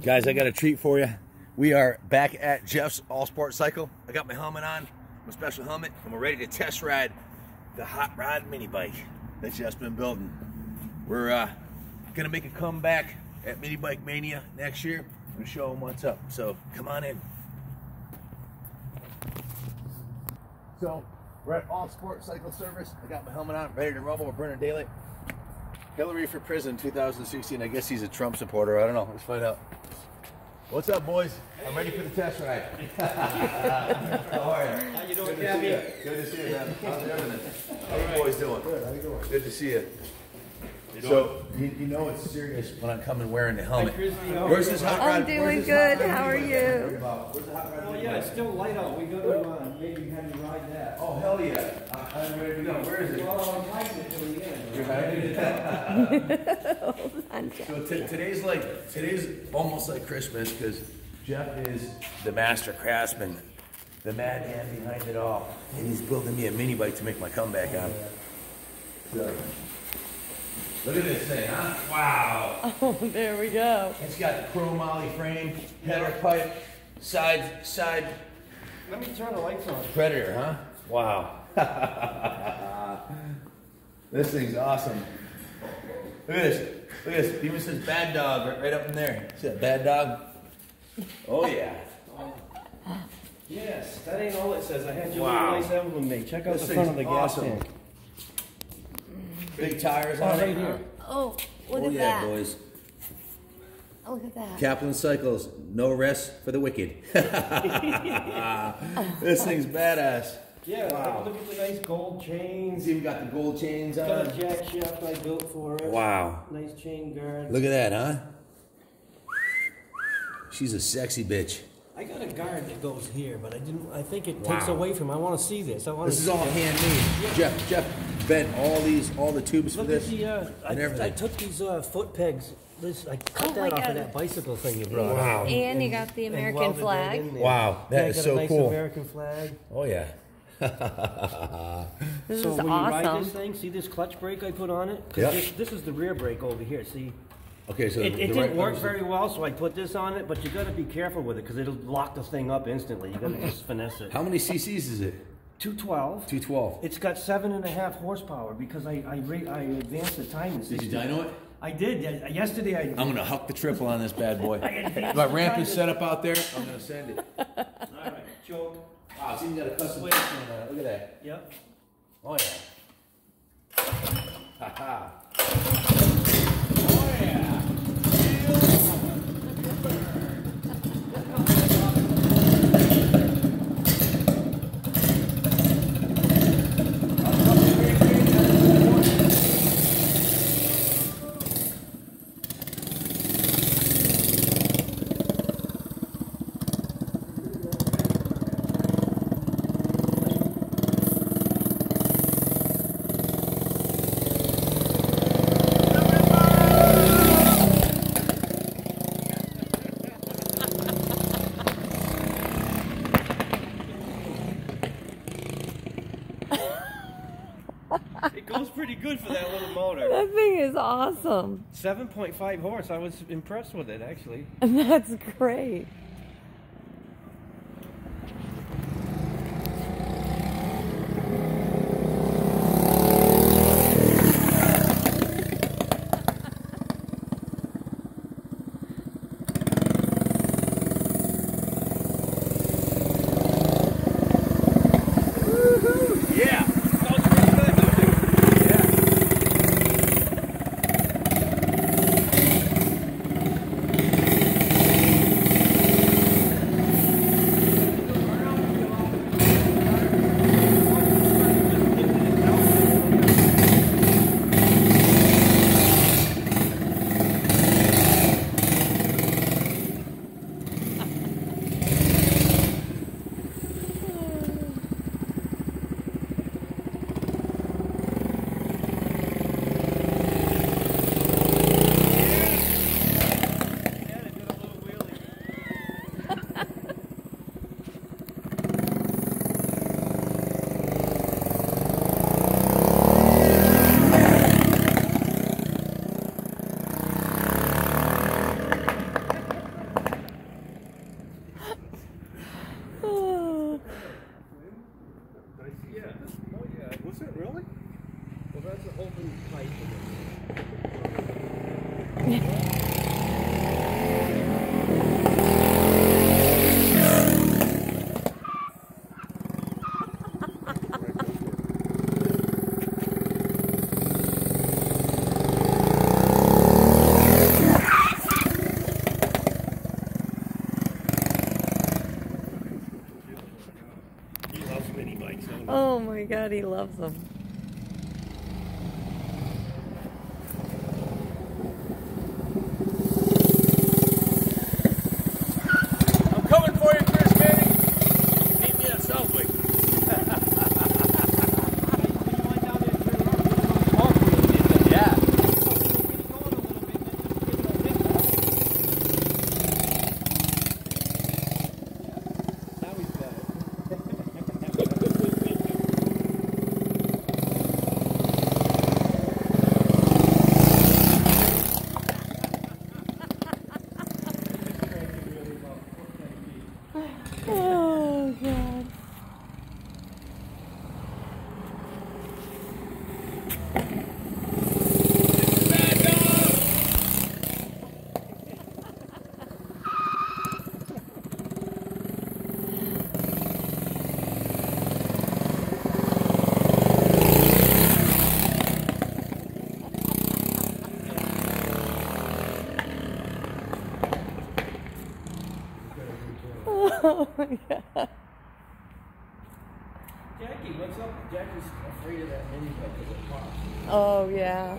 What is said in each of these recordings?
Guys, I got a treat for you. We are back at Jeff's All Sport Cycle. I got my helmet on, my special helmet, and we're ready to test ride the Hot Rod mini bike that Jeff's been building. We're gonna make a comeback at Mini Bike Mania next year and show them what's up. So come on in. So we're at All Sport Cycle Service. I got my helmet on, ready to rumble. We're burning daylight. Hillary for Prison 2016. I guess he's a Trump supporter. I don't know. Let's find out. What's up, boys? I'm ready for the test ride. How are you? How you doing, Gabby? Good to see you, man. How's everything? How you boys doing? Good. How you doing? Good to see you. So, you know it's serious when I come and wearing the helmet. Where's this hot rod? I'm doing good. How are you? Where's the hot rod? Oh yeah, it's still light out. We got to maybe have you ride that. Oh, hell yeah. I'm ready to go. Where is it? Well, I'm hiding it till the end. You're hiding it? Hold on, Jeff. So today's almost like Christmas because Jeff is the master craftsman, the madman behind it all, and he's building me a mini bike to make my comeback on. So, look at this thing, huh? Wow! Oh, there we go. It's got the chrome ollie frame, header pipe, side Let me turn the lights on. Predator, huh? Wow! This thing's awesome. Look at this. Look at this. Even says bad dog right up in there. See that bad dog? Oh yeah. Yes, that ain't all it says. I had your Wow. little nice emblem made. Check out This the front of the thing's gas awesome. tank. Big tires Oh, on right it. here. Oh, look Oh at yeah, that. boys. Oh, look at that. Kaplan Cycles, no rest for the wicked. This thing's badass. Yeah, Wow. look at the nice gold chains. It's even got the gold chains Got a on. jack shaft I built for it. Wow. Nice chain guard. Look at that, huh? She's a sexy bitch. I got a guard that goes here, but I think it Wow. takes away from. I want to see this. I want This to is see all it. handmade. Jeff bent all the tubes for Look at this the, and I everything. took these foot pegs. I cut Oh that my off God. of that bicycle thing you brought. Wow. And you got the and American welded that flag. in there. Wow, that Yeah, is got so a nice cool. American flag. Oh yeah. This So is when you ride this awesome. thing, see this clutch brake I put on it? 'Cause Yeah. This is the rear brake over here. See, Okay, so it the didn't right work one- very well, so I put this on it. But you got to be careful with it because it'll lock the thing up instantly. You got to just finesse it. How many cc's is it? 212. 212. It's got 7.5 horsepower because I advanced the time. Did you dyno it? I did. Yesterday I. I'm gonna huck the triple on this bad boy. advanced My the ramp time is to- set up out there. I'm gonna send it. All right, choke. Wow, it's even got a custom on it. Look at that. Yep. Oh yeah. Ha ha. Oh yeah. It goes pretty good for that little motor. That thing is awesome. 7.5 horse. I was impressed with it actually. That's great. Yeah. Sounds pretty good. Yeah. God, he loves them. I'm coming for you, Chris Manning. Meet me at Southwick. Yeah. Oh, God. Oh, my God. Jackie, what's up? Jackie's afraid of that mini bike because it pops. Oh, yeah.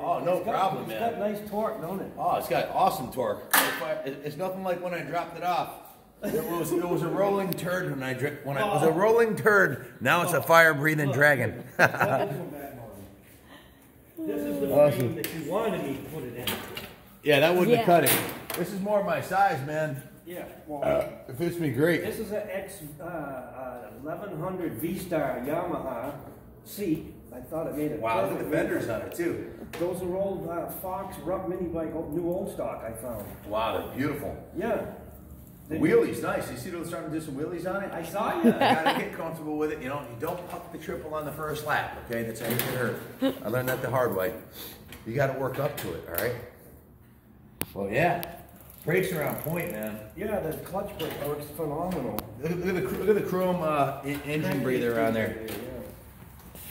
It's got nice torque, don't it? Oh, it's got awesome torque. It's nothing like when I dropped it off. It was a rolling turd when it was a rolling turd. Now it's a fire-breathing dragon. This is the Awesome. frame that you wanted me to put it in. Yeah, that wouldn't have Yeah. cut it. This is more my size, man. Yeah, well, It fits me great. this is an X 1100 V-Star Yamaha seat. I thought it made it Wow, look at the perfect. fenders on it too. Those are old Fox Rupp mini bike, new old stock I found. Wow, they're beautiful. Yeah. The wheelies, nice. You see they're starting to do some wheelies on it? I saw you. You gotta get comfortable with it. You know, you don't puck the triple on the first lap, okay? That's how you get hurt. I learned that the hard way. You gotta work up to it, all right? Well, yeah. Brakes are on point, man. Yeah, the clutch brake works phenomenal. Look at the chrome engine breather on there. Yeah.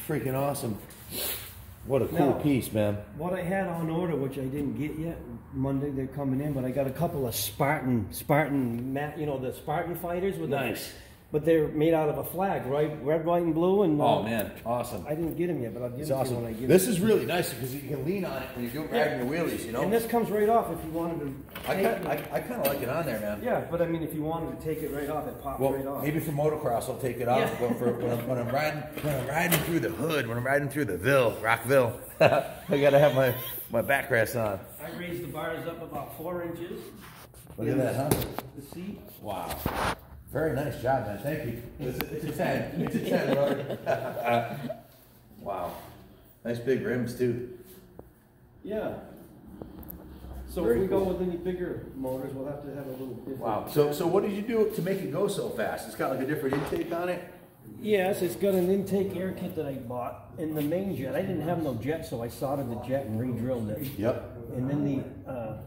Freaking awesome. What a cool Now, piece, man. What I had on order, which I didn't get yet, Monday they're coming in, but I got a couple of Spartan, you know, the Spartan fighters with Nice. but they're made out of a flag, right? Red, white, and blue. And Oh man, awesome. I didn't get them yet, but I'll give It's them to you awesome. when I get This them. is really nice because you can lean on it when you're riding your wheelies, you know? And this comes right off if you wanted to. I take it. kind of like it on there, man. Yeah, but I mean, if you wanted to take it right off, it pops Well, right off. maybe for motocross, I'll take it off. Yeah. But for when I'm riding through the hood, when I'm riding through the Rockville, I gotta have my backrest on. I raised the bars up about 4 inches. Look at that, huh? The seat. Wow. Very nice job, man. Thank you. It's a 10. It's a 10, brother. Wow. Nice big rims too. Yeah. So Very if we go cool. with any bigger motors, we'll have to have a little different. Wow. So what did you do to make it go so fast? It's got like a different intake on it. Yes, it's got an intake air kit that I bought. In the main jet, I didn't have no jet, so I soldered the jet and re-drilled it. Yep. And then the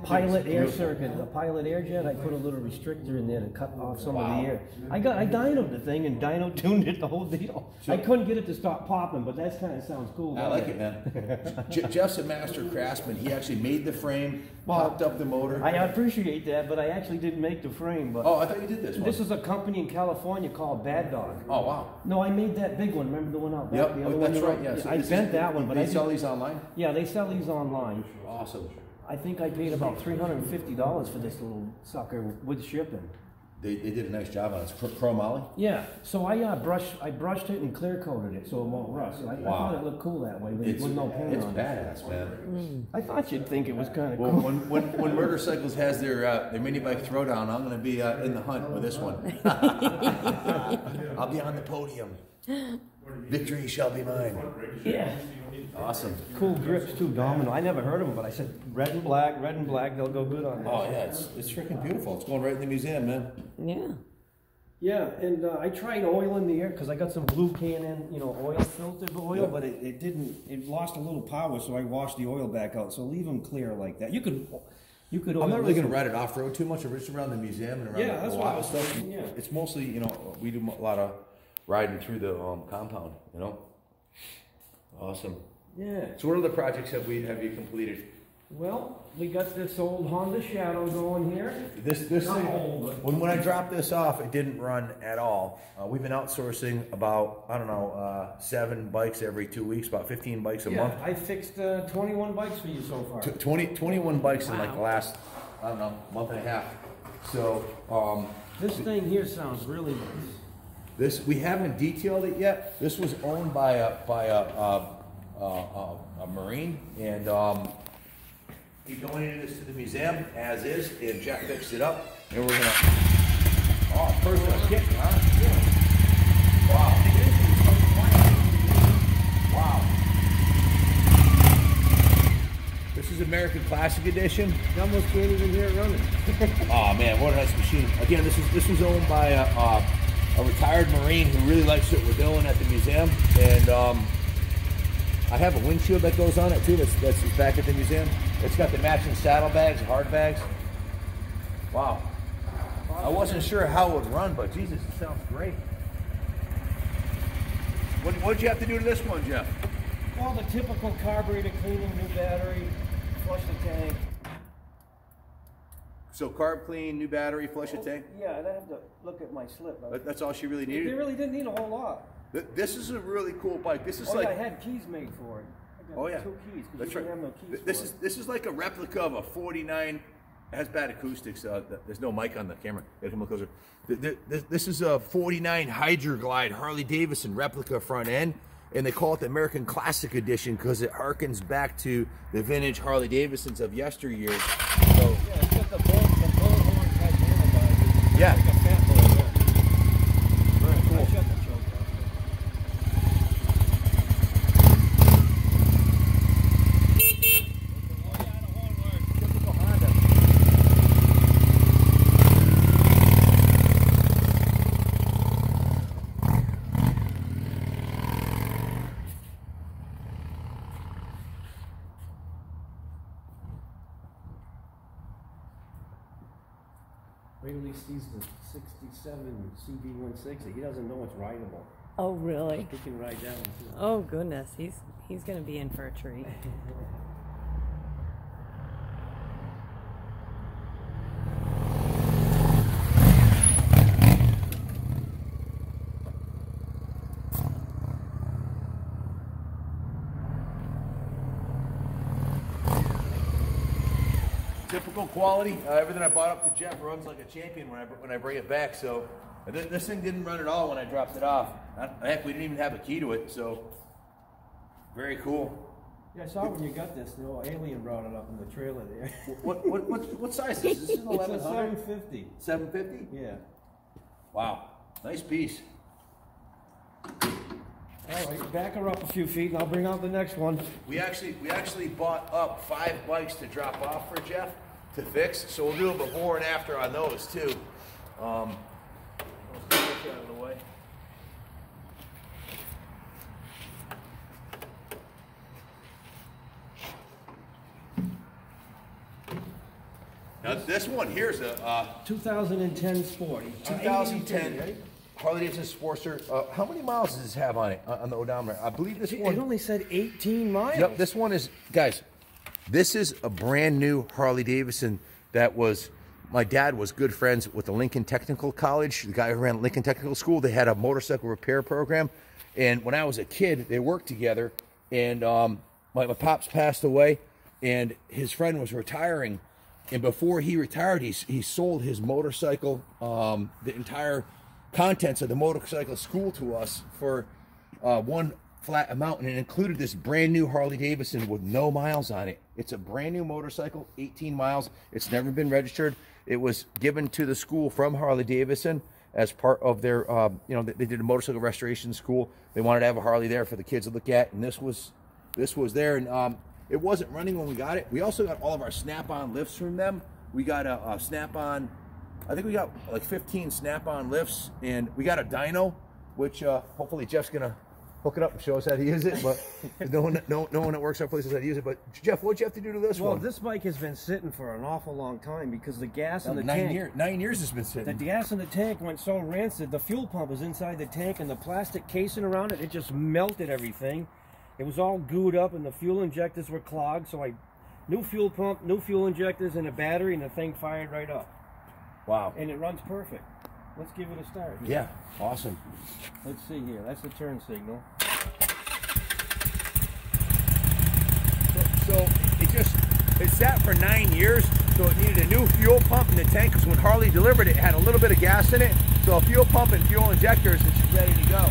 pilot air circuit, the pilot air jet, I put a little restrictor in there to cut off some of Wow. the air. I dynoed the thing and dyno tuned it, the whole deal. I couldn't get it to stop popping, but that kind of sounds cool. I doesn't like it, man. Jeff's a master craftsman. He actually made the frame, popped up the motor. I appreciate that, but I actually didn't make the frame. But Oh, I thought you did this one. this is a company in California called Bad Dog. Oh, wow. No, I made that big one. Remember the one out back? Yep, The other oh, one that's you right, know? yes. I bent that one, but They I sell didn't- these online? Yeah, they sell these online. Awesome. I think I paid about $350 for this little sucker with shipping. They did a nice job on it. It's chrome ollie? Yeah, so I brushed it and clear coated it so it won't rust. I Wow. thought it looked cool that way with no paint It's on it. badass, man. I thought you'd think it was kind of Well, cool. when Motorcycles has their mini bike throwdown, I'm going to be in the hunt with this one. I'll be on the podium. Victory shall be mine. Yeah. Awesome. Cool grips too, Domino. I never heard of them, but I said red and black, they'll go good on that. Oh yeah, it's freaking beautiful. It's going right in the museum, man. Yeah. Yeah, and I tried oiling the air because I got some Blue Cannon, oil filtered oil, but it didn't. It lost a little power, so I washed the oil back out. So leave them clear like that. You could. Oil I'm not really this going to one. ride it off road too much. I'm just around the museum and around Yeah, that's the what I lot was stuff. thinking, yeah. It's mostly, we do a lot of riding through the compound. Awesome. Yeah. So what other projects have you completed? Well, we got this old Honda Shadow going here. This Not thing, old, when I dropped this off, it didn't run at all. We've been outsourcing about, 7 bikes every 2 weeks, about 15 bikes a month. I fixed 21 bikes for you so far. 21 bikes in like the Wow. last, month and a half. So, This thing here sounds really nice. we haven't detailed it yet. This was owned by a Marine, and he donated this to the museum as is, and Jeff fixed it up, and we're gonna. Oh, personal kit, huh? Wow. Wow. This is American Classic Edition. You almost can't even hear it running. Oh man, what a nice machine! Again, this was owned by a retired Marine who really likes what we're doing at the museum, and I have a windshield that goes on it too. That's back at the museum. It's got the matching saddlebags, hard bags. Wow. I wasn't sure how it would run, but Jesus, it sounds great. What'd you have to do to this one, Jeff? Well, the typical carburetor cleaning, new battery, flush the tank. So carb clean, new battery, flush a tank. Yeah, and I have to look at my slip. That's all she really They needed. really didn't need a whole lot. This is a really cool bike. This is Oh, like. yeah, I had keys made for it. I got Oh yeah, 2 keys. 'Cause that's you right. didn't have no keys This for is like a replica of a 49. It has bad acoustics. There's no mic on the camera. You gotta come a little closer. This is a 49 Hydroglide Harley Davidson replica front end, and they call it the American Classic Edition because it harkens back to the vintage Harley Davidsons of yesteryear. So Yeah, it's got the bullhorn type handlebars. Yeah. Like a fat bull, yeah. very cool. I shut the choke off. Typical Honda. Wait till he sees the 67 CB160. He doesn't know it's rideable. Oh, really? He can ride that one too. Oh, goodness. He's going to be in for a treat. Typical quality. Everything I bought up to Jeff runs like a champion when I bring it back. So this thing didn't run at all when I dropped it off. Heck, we didn't even have a key to it. So very cool. Yeah, I saw when you got this. The old alien brought it up in the trailer there. What size is this? This is an It's a 1100? 750. 750? Yeah. Wow, nice piece. All right, back her up a few feet, and I'll bring out the next one. We actually bought up 5 bikes to drop off for Jeff to fix. So we'll do a before and after on those too. Let's get this out of the way. Now this one here's a 2010 Sporty. 2010 right? Harley Davidson Sportster. How many miles does this have on it on the odometer? I believe this one. It only said 18 miles. Yep, this one is, guys, this is a brand new Harley Davidson that was, my dad was good friends with the Lincoln Technical College, the guy who ran Lincoln Technical School. They had a motorcycle repair program. And when I was a kid, they worked together. And my pops passed away, and his friend was retiring. And before he retired, he sold his motorcycle, the entire contents of the motorcycle school to us for one flat amount, and it included this brand new Harley Davidson with no miles on it. It's a brand new motorcycle, 18 miles. It's never been registered. It was given to the school from Harley Davidson, as part of their, you know, they did a motorcycle restoration school. They wanted to have a Harley there for the kids to look at, and this was there. And it wasn't running when we got it. We also got all of our Snap-on lifts from them. We got a Snap-on, I think we got like 15 Snap-on lifts, and we got a dyno, which hopefully Jeff's gonna hook it up and show us how to use it. But no one that works our place knows how to use it. But Jeff, what'd you have to do to this one? Well, this bike has been sitting for an awful long time because the gas in the 9 tank. 9 years it's been The sitting. gas in the tank went so rancid. The fuel pump was inside the tank, and the plastic casing around it, it just melted everything. It was all gooed up, and the fuel injectors were clogged. So new fuel pump, new fuel injectors, and a battery, and the thing fired right up. Wow. And it runs perfect. Let's give it a start. Yeah, awesome. Let's see here. That's the turn signal. So it sat for 9 years, so it needed a new fuel pump in the tank, because when Harley delivered it, it had a little bit of gas in it. So a fuel pump and fuel injectors, it's ready to go.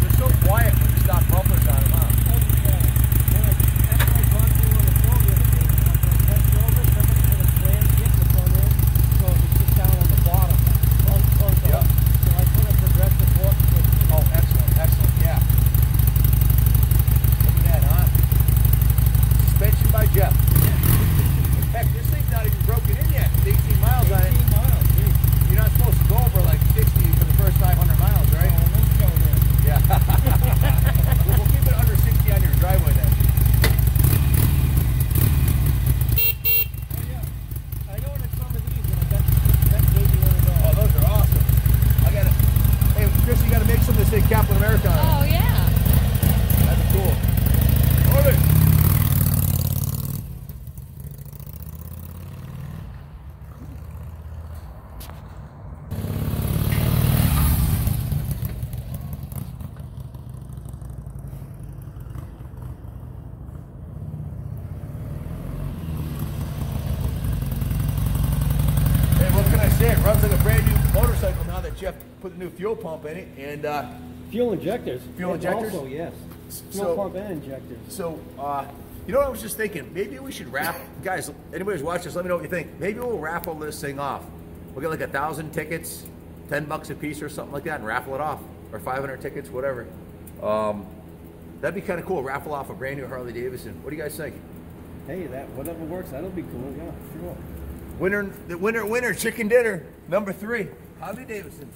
They're so quiet when you stop bumpers on them, huh? Oh, excellent, excellent, yeah. Look at that, huh? Suspension by Jeff. Heck, this thing's not even broken in yet. It's 18 miles on it. 18 miles, geez. You're not supposed to go over like 60 for the first 500 miles, right? Oh, no show there. Yeah. We'll keep it under 60 on your driveway then. Oh, yeah. I ordered some of these, and that gave me $1. Oh, those are awesome. I got to, hey, Chris, you got to make some that say Captain America on it. Oh, yeah. That'd be cool. Order. Hey, what can I say? It runs like a brand new motorcycle now that Jeff put a new fuel pump in it, and Fuel injectors. Fuel And injectors? Also, yes. Fuel So- pump and injectors. so you know what I was just thinking? Maybe we should wrap, guys. Anybody who's watching this, let me know what you think. Maybe we'll raffle this thing off. We'll get like 1,000 tickets, $10 a piece or something like that, and raffle it off, or 500 tickets, whatever. That'd be kind of cool. Raffle off a brand new Harley Davidson. What do you guys think? Hey, that whatever works, that'll be cool. Yeah, sure. Winner, chicken dinner, number 3, Harley Davidson.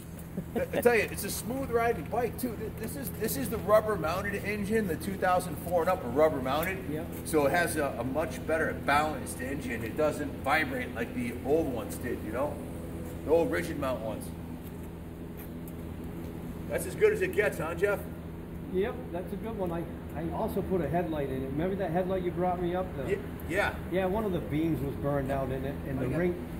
I tell you, it's a smooth riding bike too. This is the rubber mounted engine, the 2004 and up, are rubber mounted. Yep. So it has a much better balanced engine. It doesn't vibrate like the old ones did, you know, the old rigid mount ones. That's as good as it gets, huh, Jeff? Yep, that's a good one. I also put a headlight in it. Remember that headlight you brought me up? Yeah. Yeah, one of the beams was burned out in it, and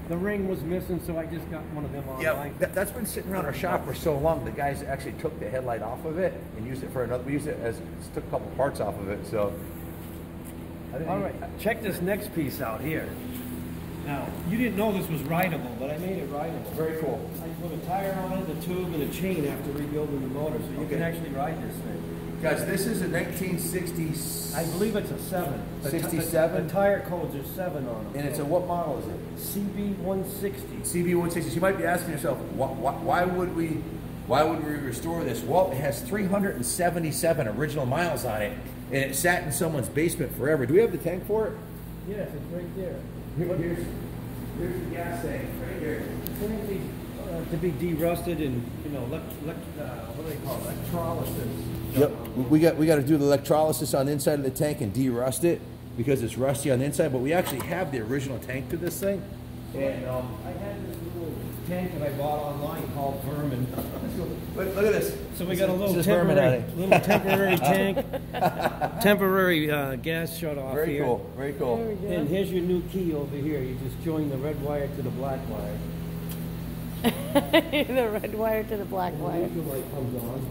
the ring was missing, so I just got one of them online. Yeah, that's been sitting around our shop for so long. The guys actually took the headlight off of it and used it for another. We used it as took a couple parts off of it. So, All right, check this next piece out here. Now, you didn't know this was rideable, but I made it rideable. very cool. I put a tire on it, a tube, and a chain after rebuilding the motor, so you can actually ride this thing. Guys, this is a 1960s. I believe it's a 7. 67? The tire codes are 7 on them. And it's a what model is it? CB160. CB160. So you might be asking yourself, why would we restore this? Well, it has 377 original miles on it, and it sat in someone's basement forever. Do we have the tank for it? Yes, it's right there. Here's the gas tank right here. Currently, to be derusted and, you know, what do they call it? Electrolysis. Yep, we got to do the electrolysis on the inside of the tank and derust it because it's rusty on the inside. But we actually have the original tank to this thing. And I had this little tank that I bought online called Vermin. look at this. So we got a little This is Vermin on temporary, it. tank, temporary gas shut off Very here. cool, very cool. And here's your new key over here. You just join the red wire to the black wire. The red wire to the black And the wire. neutral light comes on.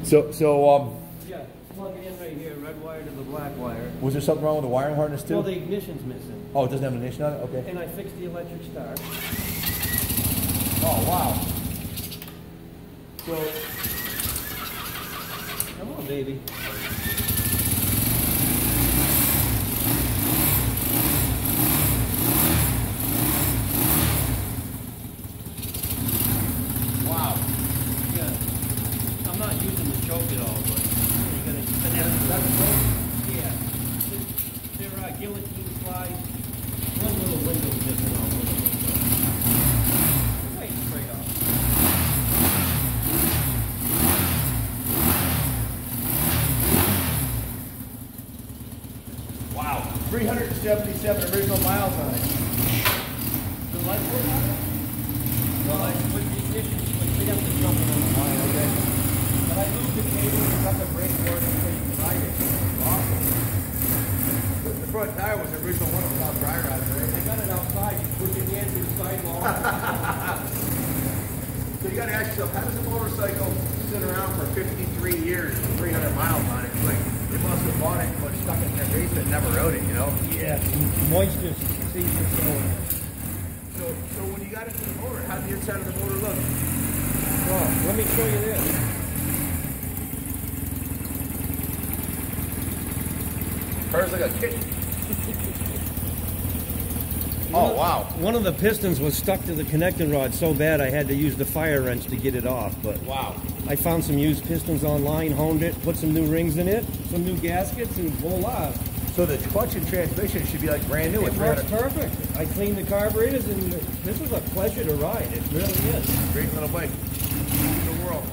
So Yeah, plug it in right here, red wire to the black wire. was there something wrong with the wiring harness too? Well, the ignition's missing. Oh, it doesn't have an ignition on it? Okay. And I fixed the electric start. Oh, wow. So, Come on, baby. 377 original miles on it. The light work on it? Well, I put the ignition switch. We have to jump in on the line, okay? But I moved the cable and got the brake work so you can ride it. Awesome. The front tire was the original one without dry rod, right? I got it outside. You put your hand to the sidewall. So you got to ask yourself, how does a motorcycle sit around for 53 years and 300 miles on it? It's like, they must have bought it, but stuck it in their basement and never rode it, you know? Yeah, moisture seeps into it. So when you got into the motor, how'd the inside of the motor look? Oh, let me show you this. Hers like a kitten. Oh, wow. One of the pistons was stuck to the connecting rod so bad I had to use the fire wrench to get it off. But Wow. I found some used pistons online, honed it, put some new rings in it, some new gaskets, and voila. So the clutch and transmission should be like brand new. It It's works perfect. I cleaned the carburetors, and this is a pleasure to ride. It really is. Great little bike. In the world.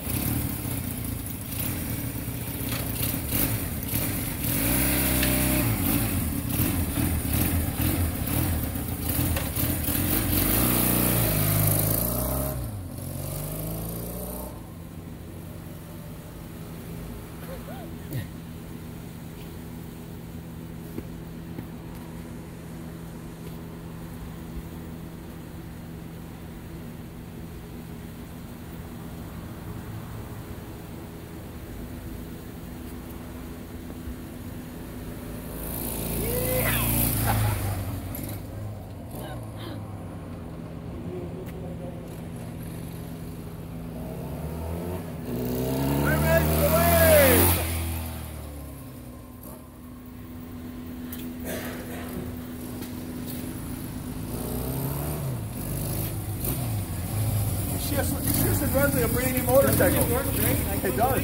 It runs like a brand new motorcycle. It does.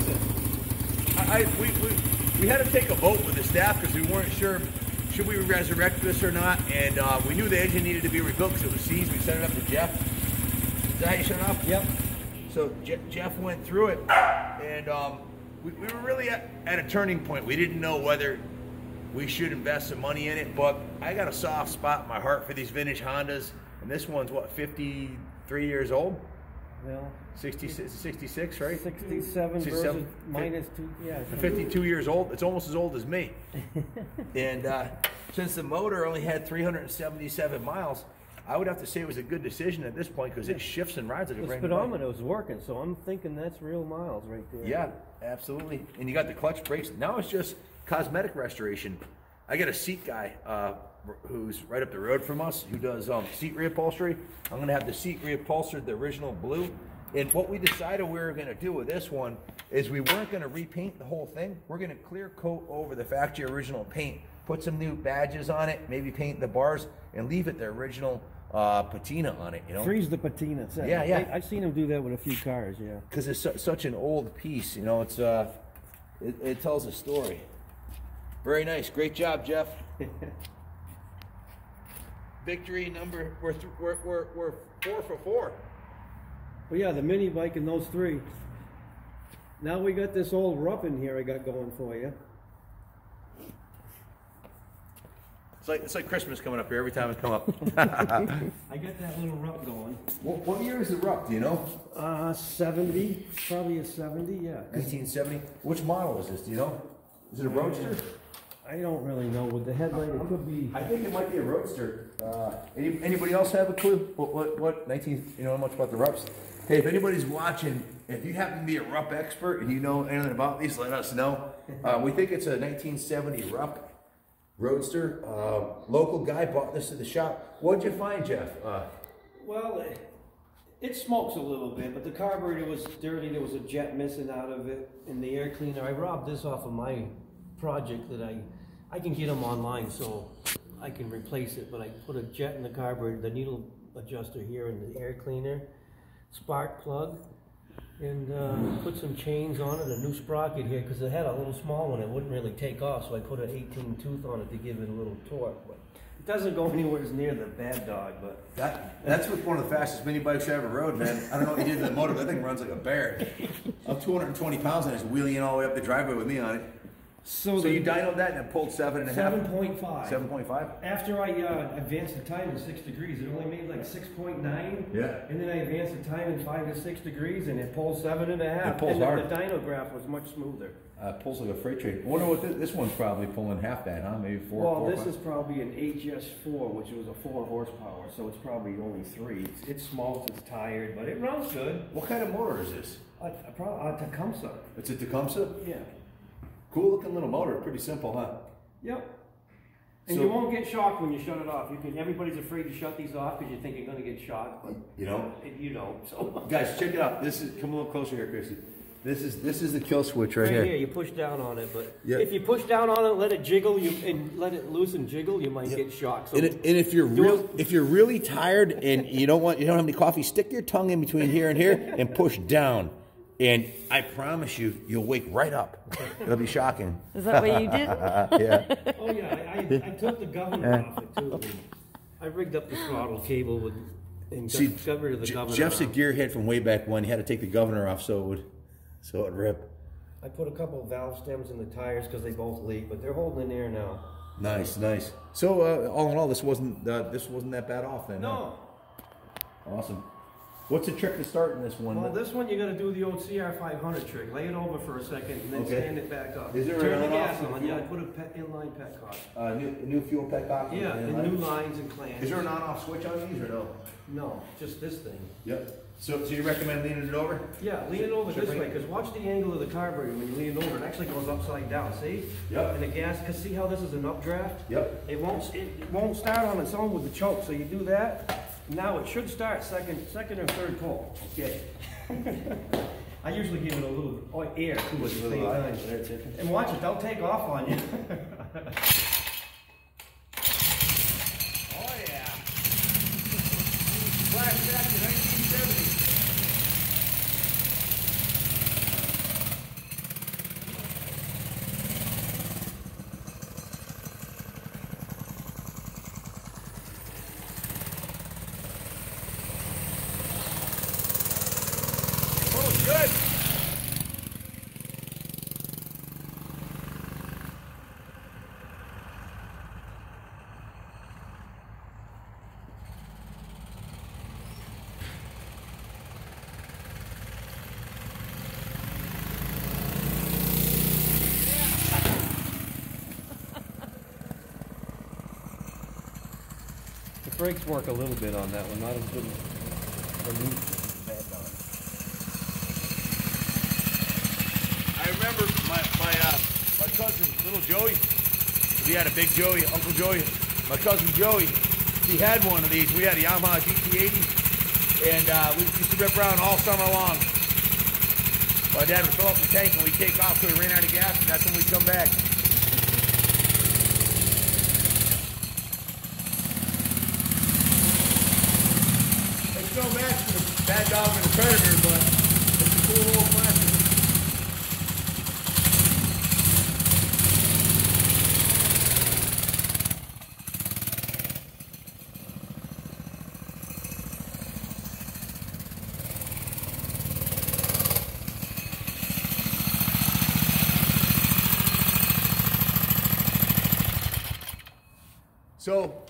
We had to take a vote with the staff because we weren't sure should we resurrect this or not, and we knew the engine needed to be rebuilt because it was seized. We sent it up to Jeff. Is that how you shut it off? Yep. So Jeff went through it, and we were really at a turning point. We didn't know whether we should invest some money in it, but I got a soft spot in my heart for these vintage Hondas, and this one's what, 53 years old? Well, 66, right? 67 versus minus 2. Yeah. 52 years old. It's almost as old as me. And since the motor only had 377 miles, I would have to say it was a good decision at this point because it shifts and rides like a The brand new bike. speedometer was working, so I'm thinking that's real miles right there. Yeah, absolutely. And you got the clutch brakes. Now it's just cosmetic restoration. I got a seat guy who's right up the road from us who does seat reupholstery. I'm going to have the seat reupholstered the original blue. And what we decided we were going to do with this one is we weren't going to repaint the whole thing. We're going to clear coat over the factory original paint, put some new badges on it, maybe paint the bars, and leave it the original patina on it, you know? Freeze the patina. Yeah, yeah. I've seen him do that with a few cars, yeah. Because it's such an old piece, you know, it's it tells a story. Very nice. Great job, Jeff. Victory number, we're 4 for 4. Well, yeah, the mini bike and those 3. Now we got this old Rupp in here I got going for you. It's like Christmas coming up here every time it come up. I got that little Rupp going. What year is the Rupp, do you know? 70, probably a 70, yeah. 1970. Which model is this, do you know? Is it a Roadster? I don't really know. With the headlight, it could be. I think it might be a Roadster. Anybody else have a clue? What 19, you know much about the Rupps? Hey, if anybody's watching, if you happen to be a Rupp expert and you know anything about these, let us know. We think it's a 1970 Rupp Roadster. Local guy bought this at the shop. What'd you find, Jeff? Well, it smokes a little bit, but the carburetor was dirty. There was a jet missing out of it, and the air cleaner. I robbed this off of my project that I can get them online, so I can replace it. But I put a jet in the carburetor, the needle adjuster here, and the air cleaner, spark plug, and put some chains on it, a new sprocket here, because it had a little small one. It wouldn't really take off, so I put an 18 tooth on it to give it a little torque. But it doesn't go anywhere near the Bad Dog, but That's one of the fastest mini bikes I ever rode, man. I don't know what you did to the motor, but that thing runs like a bear. I'm 220 pounds and it's wheeling all the way up the driveway with me on it. So you dynoed that and it pulled 7.5? 7.5. 7.5? After I advanced the time in 6 degrees, it only made like 6.9. Yeah. And then I advanced the time in 5 to 6 degrees, and it pulled 7.5. It pulls and hard. The dyno graph was much smoother. Pulls like a freight train. I wonder what this one's probably pulling half that, huh? Maybe 4. Well, 4, this 5. is probably an HS4, which was a 4 horsepower, so it's probably only 3. It's smoked, it's tired, but it runs good. What kind of motor is this? A Tecumseh. It's a Tecumseh? Yeah. Cool looking little motor. Pretty simple, huh? Yep. And So- you won't get shocked when you shut it off. Everybody's afraid to shut these off because you think you're going to get shocked. But You know? you don't. So Guys, check it out. Come a little closer here, Chrissy. This is the kill switch right here, here. you push down on it, but Yeah. if you push down on it, let it jiggle, and let it loose and jiggle, you might get shocked. So And if you're really tired and you don't have any coffee, stick your tongue in between here and here and push down. And I promise you, you'll wake right up. It'll be shocking. Is that what you did? Yeah. oh yeah, I took the governor off it too. I rigged up the throttle cable and got rid of the governor. Jeff's a off. gearhead from way back when. He had to take the governor off so it'd rip. I put a couple of valve stems in the tires because they both leak, but they're holding in air now. Nice, nice. So all in all, this wasn't that bad off then. No. Huh? Awesome. What's the trick to starting this one? Well, this one you got to do the old CR500 trick. Lay it over for a second and then stand it back up. Is there Turn the an gas on-off on. Yeah, I put a inline petcock. New fuel petcock? Yeah, and new lines and clamps. Is there an on-off switch on these or no? No, just this thing. Yep. So you recommend leaning it over? Yeah, lean it over this way, because watch the angle of the carburetor when you lean it over. It actually goes upside down, see? Yep. And the gas, because see how this is an updraft? Yep. It won't start on its own with the choke, so you do that. Now it should start second or third pull. Okay. I usually give it a little air too at the same time. And watch it, they'll take off on you. Oh yeah. Flashback to 1970. Good. The brakes work a little bit on that one, not as good as the new. I remember my cousin, little Joey. We had a big Joey, Uncle Joey. My cousin Joey, he had one of these. We had a Yamaha GT80, and we used to rip around all summer long. My dad would fill up the tank, and we'd take off till we ran out of gas, and that's when we'd come back. It's no match for the Bad Dog and the Predator, but it's a cool old classic. So,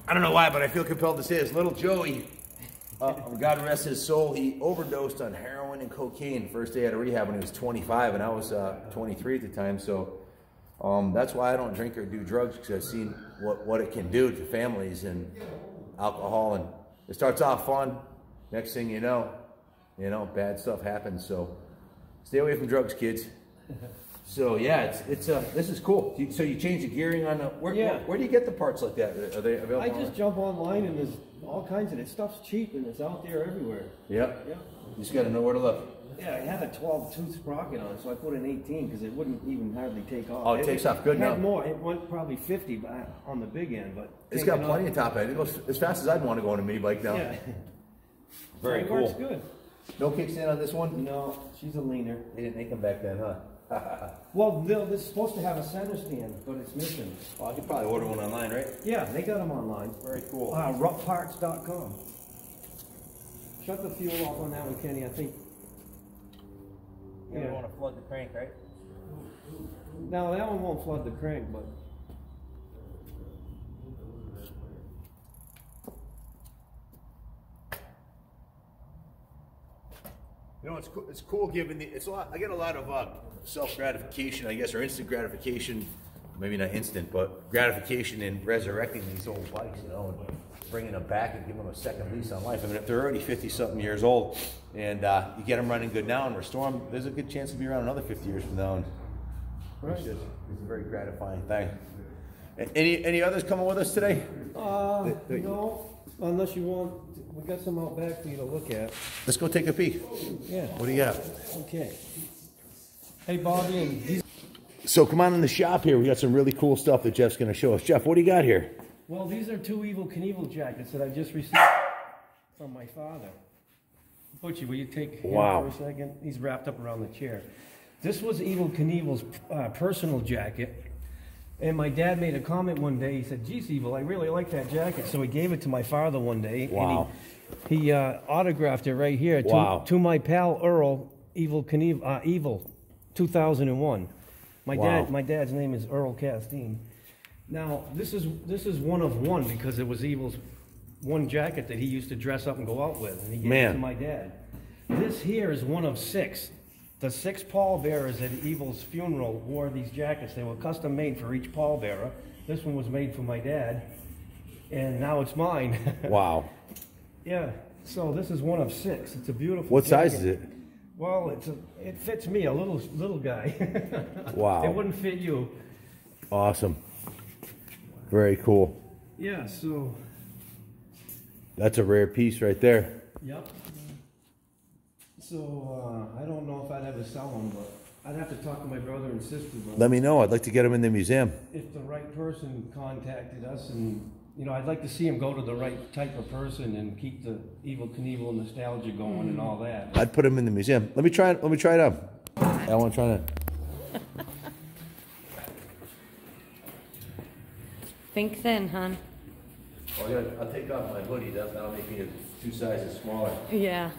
I don't know why, but I feel compelled to say this. Little Joey, God rest his soul, he overdosed on heroin and cocaine the first day out of rehab when he was 25, and I was 23 at the time. So that's why I don't drink or do drugs, because I've seen what it can do to families and alcohol. And it starts off fun. Next thing you know, bad stuff happens. So stay away from drugs, kids. So yeah, this is cool. So you change the gearing on the where do you get the parts like that? Are they available? I just jump online and there's all kinds of it. Stuff's cheap and it's out there everywhere. Yep. Yeah. You just got to know where to look. Yeah, I had a 12-tooth sprocket on it, so I put an 18 because it wouldn't even hardly take off. Oh, it takes off good it had now. more. It went probably 50 on the big end, but It's got plenty of top end. It goes as fast as I'd want to go on a mini bike now. Yeah. Very so it cool. works good. No kickstand on this one? No, she's a leaner. They didn't make them back then, huh? Well, this is supposed to have a center stand, but it's missing. Well, I could probably order one online, right? Yeah, they got them online. Very cool. Ruckparts.com. Shut the fuel off on that one, Kenny. I think. You don't want to flood the crank, right? Now that one won't flood the crank, but You know, it's cool giving it's a lot. I get a lot of self gratification, I guess, or instant gratification. Maybe not instant, but gratification in resurrecting these old bikes, you know, and bringing them back and giving them a second lease on life. I mean, if they're already 50-something years old, and you get them running good now and restore them, there's a good chance to be around another 50 years from now. And right. it's a very gratifying thing. Any others coming with us today? No, unless you want. We got some out back for you to look at. Let's go take a peek. Yeah. What do you got? Okay. Hey, Bobby, and these. So come on in the shop here. We got some really cool stuff that Jeff's going to show us. Jeff, what do you got here? Well, these are 2 Evel Knievel jackets that I just received from my father. Butchie, will you take him for a second? He's wrapped up around the chair. This was Evel Knievel's personal jacket. And my dad made a comment one day. He said, geez, Evel, I really like that jacket. So he gave it to my father one day. Wow. And he autographed it right here to my pal Earl, Evel Knievel, Evel, 2001. My dad's name is Earl Castine. Now, this is one of one because it was Evel's one jacket that he used to dress up and go out with. And he gave it to my dad. This here is one of 6. The 6 pallbearers at Evel's funeral wore these jackets. They were custom made for each pallbearer. This one was made for my dad, and now it's mine. Wow. Yeah, so this is one of 6. It's a beautiful What jacket. size is it? Well, it fits me, a little guy. Wow. It wouldn't fit you. Awesome. Very cool. Yeah, so. That's a rare piece right there. Yep. So, I don't know if I'd ever sell them, but I'd have to talk to my brother and sister. But Let me know. I'd like to get them in the museum. if the right person contacted us, and I'd like to see him go to the right type of person and keep the Evel Knievel nostalgia going and all that. I'd put them in the museum. Let me try it out. I want to try it. Think thin, hon. I'll take off my hoodie. That'll make me 2 sizes smaller. Yeah.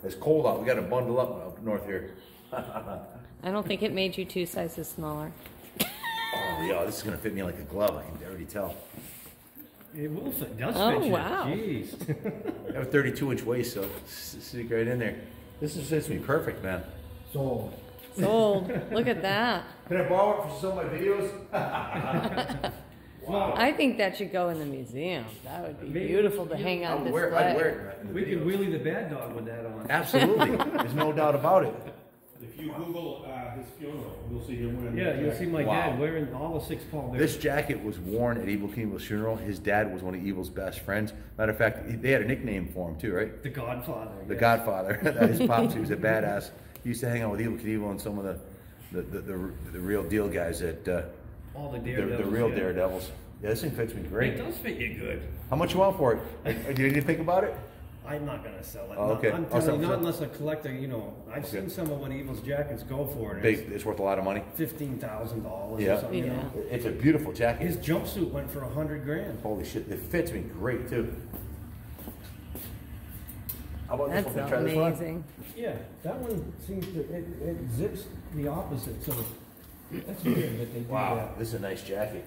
It's cold out. We got to bundle up north here. I don't think it made you 2 sizes smaller. Oh, yeah, this is going to fit me like a glove. I can already tell. It will fit. Does Oh, fit you. wow. Jeez. I have a 32-inch waist, so sneak right in there. This fits me perfect, man. So. Sold. Look at that. Can I borrow it for some of my videos? Wow. I think that should go in the museum. That would be beautiful to hang on display. I'd wear it in the We could videos. wheelie the bad dog with that on. Absolutely. There's no doubt about it. If you Google his funeral, you'll see him wearing Yeah, that you'll jacket. see my Wow. dad wearing all the 6 pallbearers. This jacket was worn at Evel Knievel's funeral. His dad was one of Evel's best friends. Matter of fact, they had a nickname for him too, right? The Godfather. The yeah. Godfather. His pops, he was a badass. He used to hang out with Evel Knievel and some of the real deal guys at All the the daredevils. real yeah. daredevils. Yeah, this thing fits me It great. does fit you good. How much you want for it? Do you need to think about it? I'm not gonna sell it. Oh, okay. I'm Oh, telling you, so- not unless a collector. I've Okay. seen some of what Evel's jackets go for. And Big. It's worth a lot of money. it's $15,000 Yeah. or something. Yeah. It's a beautiful jacket. His jumpsuit went for $100 grand. Holy shit, it fits me great too. How about That's this one? Can I try this one? amazing. Yeah, that one seems to it zips the opposite. So that's weird that they do Wow, that. this is a nice jacket.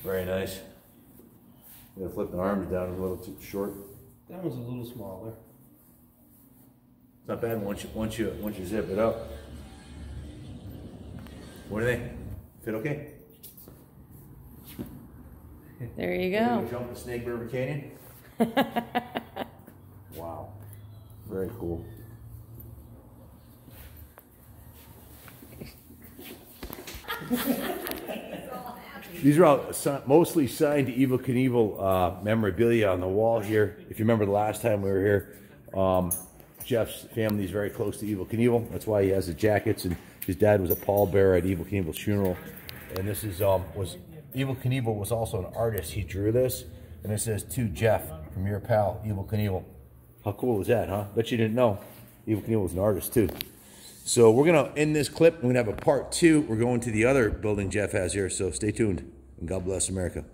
Very nice. I'm gonna flip the arms down a little too short. That one's a little smaller. It's not bad once you zip it up. What do they fit? Okay. There you Ready go. to jump the Snake River Canyon. Wow, very cool. These are all mostly signed to Evel Knievel memorabilia on the wall here. If you remember the last time we were here, Jeff's family is very close to Evel Knievel. That's why he has the jackets, and his dad was a pallbearer at Evel Knievel's funeral. And this is Evel Knievel was also an artist. He drew this, and it says to Jeff from your pal Evel Knievel. How cool is that, huh? Bet you didn't know. Evel Knievel was an artist too. So we're gonna end this clip. We're gonna have a part 2. We're going to the other building Jeff has here, so stay tuned. and God bless America.